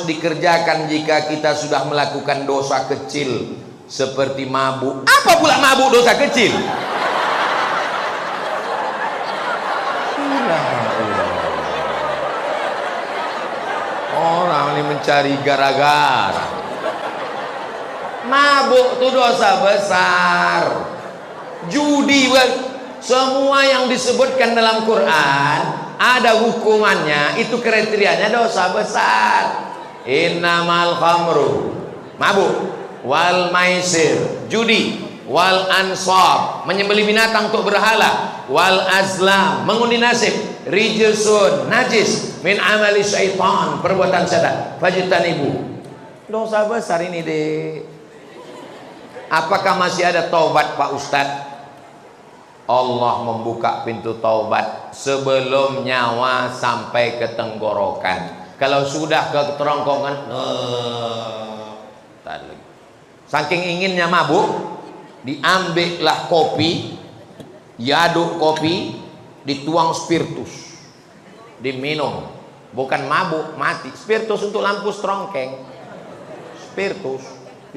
harus dikerjakan jika kita sudah melakukan dosa kecil seperti mabuk. Apa pula mabuk dosa kecil? Orang ini mencari gara-gara. Mabuk itu dosa besar. Judi, semua yang disebutkan dalam Quran ada hukumannya, itu kriterianya dosa besar. Innamal khamru, mabuk, wal maisir, judi, wal ansab, menyembelih binatang untuk berhala, wal azlam, mengundi nasib, rijsun, najis, min amali syaitan, perbuatan setan, fajtanibu. Dosa besar ini deh. Apakah masih ada taubat Pak Ustadz? Allah membuka pintu taubat sebelum nyawa sampai ke tenggorokan. Kalau sudah ke kerongkongan, saking inginnya mabuk, diambillah kopi, diaduk kopi, dituang spiritus, diminum. Bukan mabuk, mati. Spiritus untuk lampu strongkeng. Spiritus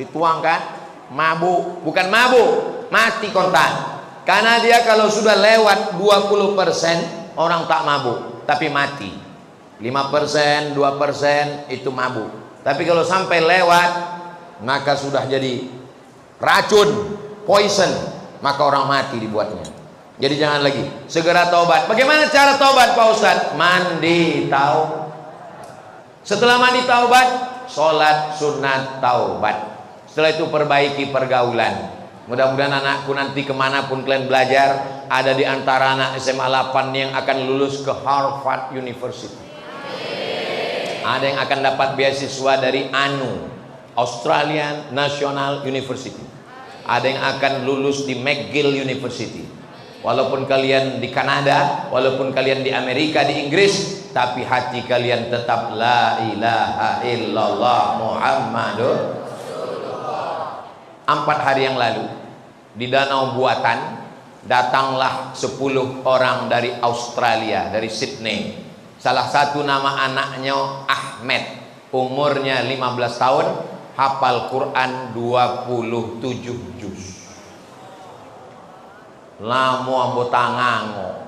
dituangkan. Mabuk, bukan mabuk, mati kontan. Karena dia kalau sudah lewat 20% orang tak mabuk, tapi mati. 5%, 2% itu mabuk. Tapi kalau sampai lewat, maka sudah jadi racun, poison, maka orang mati dibuatnya. Jadi jangan lagi, segera taubat. Bagaimana cara taubat Pak Ustadz? Mandi taubat. Setelah mandi taubat, sholat sunat taubat. Setelah itu perbaiki pergaulan. Mudah-mudahan anakku nanti kemanapun kalian belajar, ada di antara anak SMA 8 yang akan lulus ke Harvard University. Ada yang akan dapat beasiswa dari ANU, Australian National University. Ada yang akan lulus di McGill University. Walaupun kalian di Kanada, walaupun kalian di Amerika, di Inggris, tapi hati kalian tetap la ilaha illallah Muhammadur. 4 hari yang lalu di Danau Buatan datanglah 10 orang dari Australia, dari Sydney. Salah satu nama anaknya Ahmed, umurnya 15 tahun, hafal Quran 27 juz. Lamu ambotangango.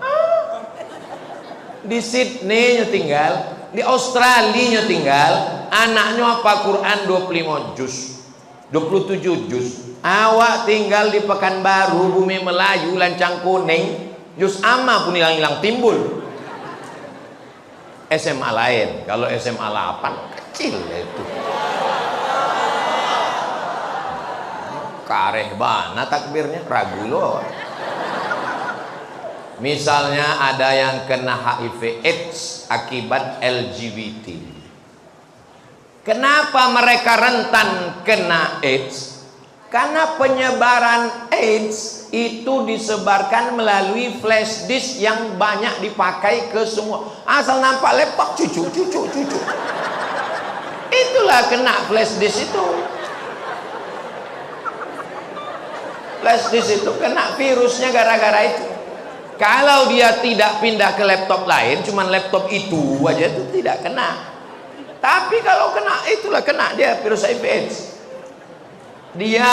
Di Sydney tinggal, di Australia tinggal, anaknya hafal Quran 25 juz. 27 juz. Awak tinggal di Pekanbaru, Bumi Melayu, Lancang Kuning, juz amma pun hilang-hilang timbul. SMA lain, kalau SMA 8 kecil itu. Kareh banget takbirnya, ragu loh. Misalnya ada yang kena HIV AIDS akibat LGBT. Kenapa mereka rentan kena AIDS? Karena penyebaran AIDS itu disebarkan melalui flash disk yang banyak dipakai ke semua. Asal nampak laptop, cucu. Itulah kena flash disk itu. Flash disk itu kena virusnya gara-gara itu. Kalau dia tidak pindah ke laptop lain, cuman laptop itu aja, itu tidak kena. Tapi kalau kena, itulah kena dia virus HIV AIDS. Dia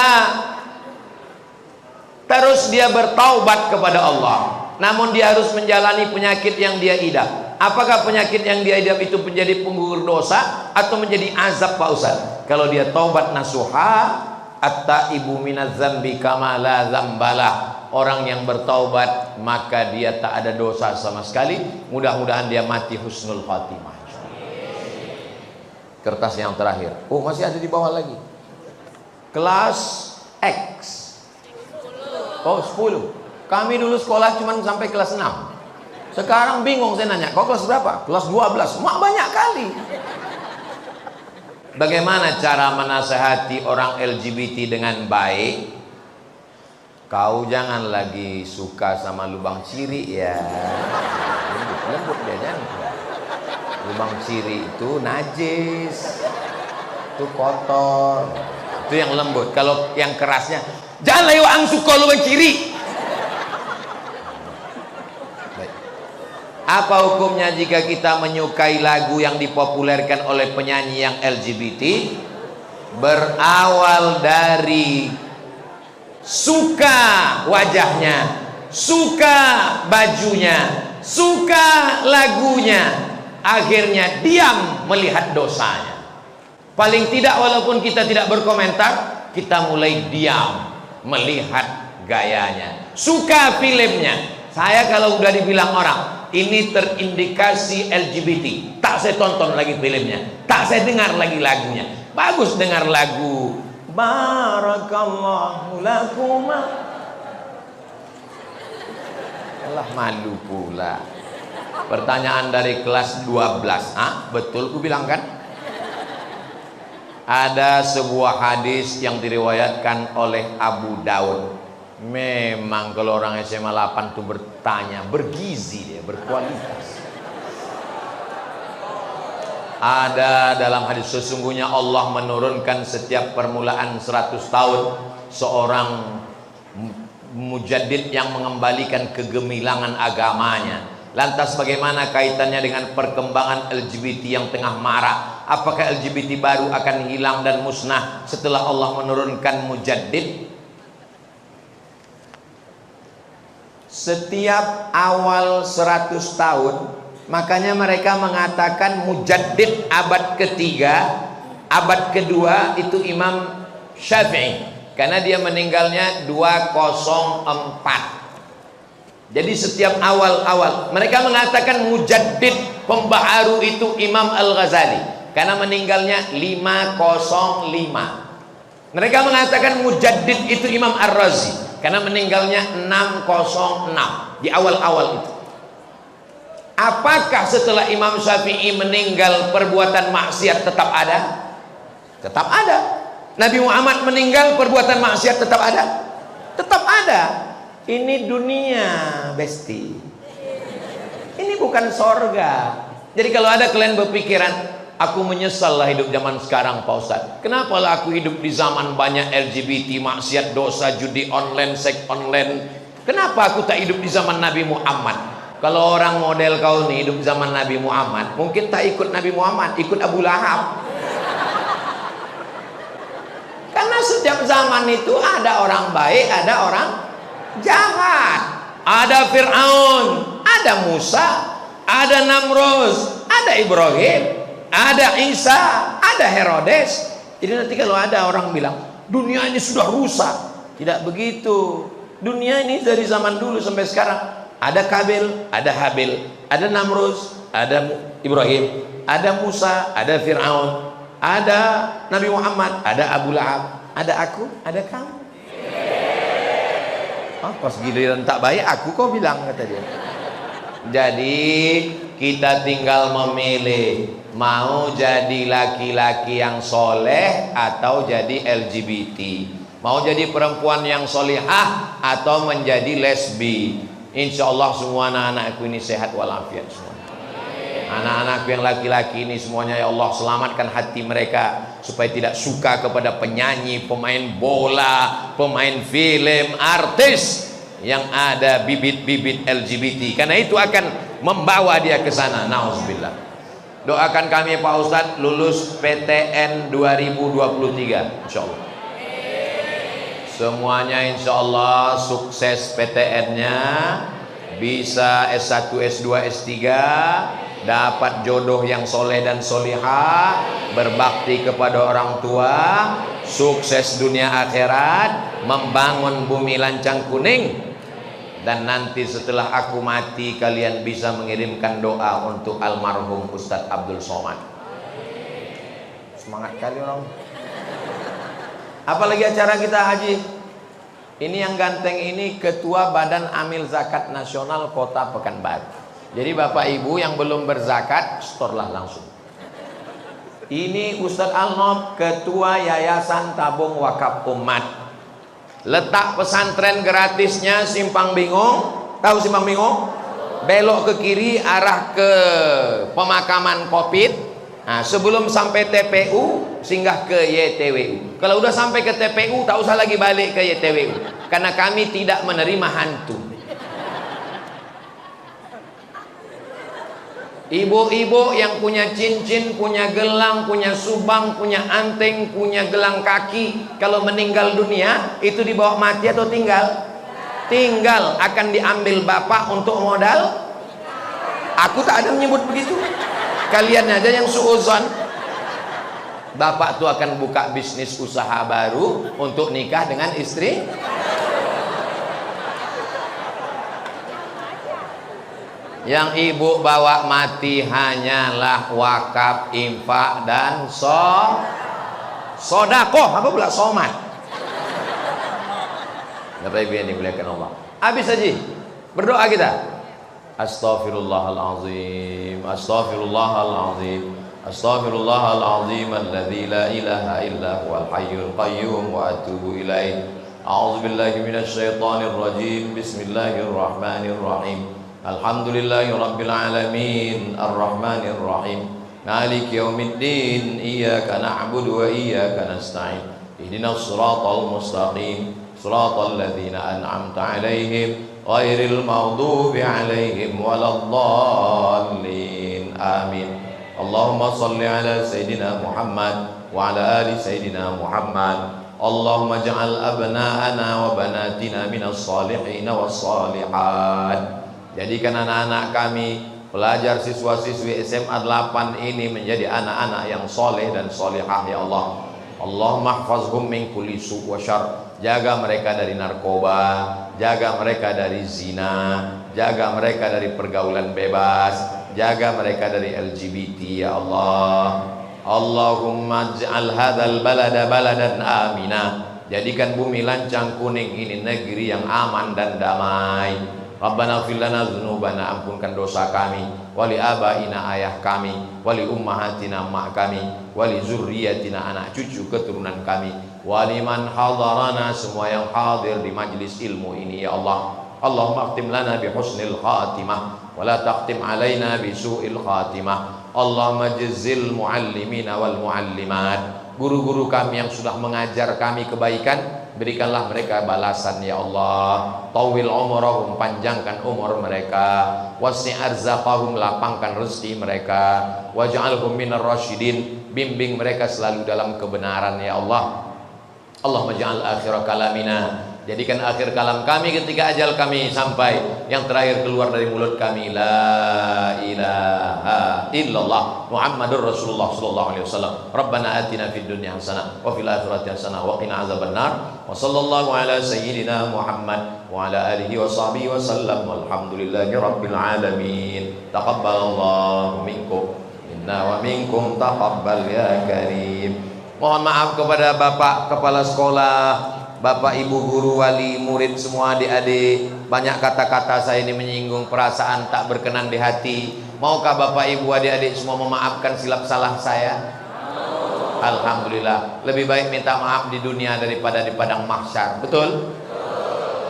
terus dia bertaubat kepada Allah, namun dia harus menjalani penyakit yang dia idap. Apakah penyakit yang dia idap itu menjadi penggugur dosa atau menjadi azab Pak Ustaz? Kalau dia taubat nasuha, at-taibu minaz zambi kama la zambalah. Orang yang bertaubat maka dia tak ada dosa sama sekali. Mudah-mudahan dia mati husnul khatimah. Kertas yang terakhir. Oh, masih ada di bawah lagi. Kelas X. Oh, 10. Kami dulu sekolah cuma sampai kelas 6. Sekarang bingung saya nanya, kau kelas berapa? Kelas 12. Mak banyak kali. Bagaimana cara menasehati orang LGBT dengan baik? Kau jangan lagi suka sama lubang ciri ya. Lembut dia jangan. Lubang ciri itu najis, itu kotor, itu yang lembut. Kalau yang kerasnya, jangan layu ang suka lubang ciri. Baik. Apa hukumnya jika kita menyukai lagu yang dipopulerkan oleh penyanyi yang LGBT? Berawal dari suka wajahnya, suka bajunya, suka lagunya, akhirnya diam melihat dosanya. Paling tidak walaupun kita tidak berkomentar, kita mulai diam melihat gayanya. Suka filmnya. Saya kalau udah dibilang orang ini terindikasi LGBT, tak saya tonton lagi filmnya, tak saya dengar lagi lagunya. Bagus dengar lagu Barakallahu lakuma. Allah, malu pula. Pertanyaan dari kelas 12. Betul ku bilang kan? Ada sebuah hadis yang diriwayatkan oleh Abu Daud. Memang kalau orang SMA 8 tuh bertanya, bergizi dia, berkualitas. Ada dalam hadis, sesungguhnya Allah menurunkan setiap permulaan 100 tahun seorang mujaddid yang mengembalikan kegemilangan agamanya. Lantas bagaimana kaitannya dengan perkembangan LGBT yang tengah marak? Apakah LGBT baru akan hilang dan musnah setelah Allah menurunkan mujaddid? Setiap awal 100 tahun, makanya mereka mengatakan mujaddid abad ketiga, abad kedua itu Imam Syafi'i, karena dia meninggalnya 204. Jadi setiap awal-awal mereka mengatakan mujaddid pembaharu itu Imam Al-Ghazali, karena meninggalnya 505. Mereka mengatakan mujaddid itu Imam Ar-Razi, karena meninggalnya 606 di awal-awal itu. Apakah setelah Imam Syafi'i meninggal perbuatan maksiat tetap ada? Tetap ada. Nabi Muhammad meninggal perbuatan maksiat tetap ada? Tetap ada. Ini dunia, besti. Ini bukan sorga. Jadi kalau ada kalian berpikiran, aku menyesal lah hidup zaman sekarang Pak Ustadz. Kenapa lah aku hidup di zaman banyak LGBT, maksiat, dosa, judi online, seks online. Kenapa aku tak hidup di zaman Nabi Muhammad? Kalau orang model kau nih hidup zaman Nabi Muhammad, mungkin tak ikut Nabi Muhammad, ikut Abu Lahab. Karena setiap zaman itu ada orang baik, ada orang jahat. Ada Fir'aun, ada Musa, ada Namrud, ada Ibrahim, ada Isa, ada Herodes. Jadi nanti kalau ada orang bilang dunia ini sudah rusak, tidak begitu. Dunia ini dari zaman dulu sampai sekarang ada Kabil, ada Habil, ada Namrud, ada Ibrahim, ada Musa, ada Fir'aun, ada Nabi Muhammad, ada Abu Lahab, ada aku, ada kamu. Pas giliran tak baik aku kau bilang, kata dia. Jadi kita tinggal memilih mau jadi laki-laki yang soleh atau jadi LGBT, mau jadi perempuan yang solihah atau menjadi lesbi. Insya Allah semua anak-anakku ini sehat walafiat semua. Anak-anakku yang laki-laki ini semuanya ya Allah selamatkan hati mereka supaya tidak suka kepada penyanyi, pemain bola, pemain film, artis yang ada bibit-bibit LGBT, karena itu akan membawa dia ke sana. Nauzubillah. Doakan kami Pak Ustadz lulus PTN 2023 insya Allah. Semuanya insya Allah sukses PTN-nya, bisa S1, S2, S3, dapat jodoh yang soleh dan solihah, berbakti kepada orang tua, sukses dunia akhirat, membangun bumi lancang kuning. Dan nanti setelah aku mati kalian bisa mengirimkan doa untuk almarhum Ustadz Abdul Somad. Semangat kali orang. Apalagi acara kita haji. Ini yang ganteng ini Ketua Badan Amil Zakat Nasional Kota Pekanbaru. Jadi Bapak Ibu yang belum berzakat, setorlah langsung. Ini Ustadz Alnob, Ketua Yayasan Tabung Wakaf Umat. Letak pesantren gratisnya Simpang Bingung. Tahu Simpang Bingung? Belok ke kiri arah ke pemakaman Kopit. Nah, sebelum sampai TPU singgah ke YTWU. Kalau udah sampai ke TPU tak usah lagi balik ke YTWU, karena kami tidak menerima hantu. Ibu-ibu yang punya cincin, punya gelang, punya subang, punya anteng, punya gelang kaki, kalau meninggal dunia itu dibawa mati atau tinggal? Tinggal. Akan diambil bapak untuk modal. Aku tak ada menyebut begitu. Kalian aja yang suuzon. Bapak tuh akan buka bisnis usaha baru untuk nikah dengan istri. Yang ibu bawa mati hanyalah wakaf, infak, dan sodakoh. Apa pula somat? Bapak Ibu yang dimuliakan Allah. Habis aja berdoa kita. Astaghfirullahalazim, astaghfirullahalazim, astaghfirullahalazim alladzi la ilaha illa huwal hayyul qayyum wa atubu ilaih. A'udzubillahi minasyaitonir rajim. Bismillahirrahmanirrahim. Alhamdulillahi rabbil alamin, arrahmanir rahim, maliki yaumiddin, iyyaka na'budu wa iyyaka nasta'in, ihdinas siratal mustaqim, siratal ladzina an'amta 'alaihim ghairil maghdubi 'alaihim waladdallin. Amin. Allahumma shalli ala sayidina Muhammad wa ala ali sayidina Muhammad. Allahumma ja'al abna'ana wa banatina minas salihin was salihat. Jadikan anak-anak kami, pelajar siswa-siswi SMA 8 ini menjadi anak-anak yang soleh dan solehah ya Allah. Allahumma hfazhum min kulli su' wa syarr. Jaga mereka dari narkoba, jaga mereka dari zina, jaga mereka dari pergaulan bebas, jaga mereka dari LGBT ya Allah. Allahumma ij'al hadzal balada baladan amina. Jadikan bumi Lancang Kuning ini negeri yang aman dan damai. Rabbana ighfir lana dzunubana, ampunkan dosa kami, wali abaina ayah kami, wali ummahatina emak kami, wali zurriyatina anak cucu keturunan kami, wali man hadarana, semua yang hadir di majlis ilmu ini ya Allah. Allahumma akhtim lana bi husnil khatimah wa la taqtim alaina bi su'il khatimah. Allahumma jazzil muallimina wal muallimat, guru-guru kami yang sudah mengajar kami kebaikan, berikanlah mereka balasan ya Allah. Tawil umurahum, panjangkan umur mereka. Wasi' arzaqahum, lapangkan rezeki mereka. Waj'alhum minar rasyidin, bimbing mereka selalu dalam kebenaran ya Allah. Allahumma ja'al akhir kalamina, jadikan akhir kalam kami ketika ajal kami sampai, yang terakhir keluar dari mulut kami, la ilaha illallah Muhammadur Rasulullah sallallahu alaihi wasallam. Rabbana atina fid dunya hasanah wa fil akhirati hasanah wa qina azabannar. Wa sallallahu ala sayyidina Muhammad wa ala alihi wa sahbihi wa sallam. Walhamdulillahi rabbil alamin. Taqabbalallahu minkum minna wa minkum taqabbal ya karim. Mohon maaf kepada Bapak Kepala Sekolah, Bapak Ibu Guru, wali, murid, semua adik-adik. Banyak kata-kata saya ini menyinggung perasaan tak berkenan di hati. Maukah Bapak Ibu adik-adik semua memaafkan silap salah saya? Alhamdulillah. Lebih baik minta maaf di dunia daripada di padang mahsyar. Betul?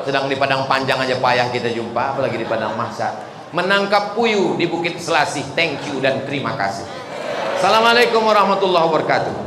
Sedang di padang panjang aja payah kita jumpa, apalagi di padang mahsyar. Menangkap puyuh di Bukit Selasih. Thank you dan terima kasih. Assalamualaikum warahmatullahi wabarakatuh.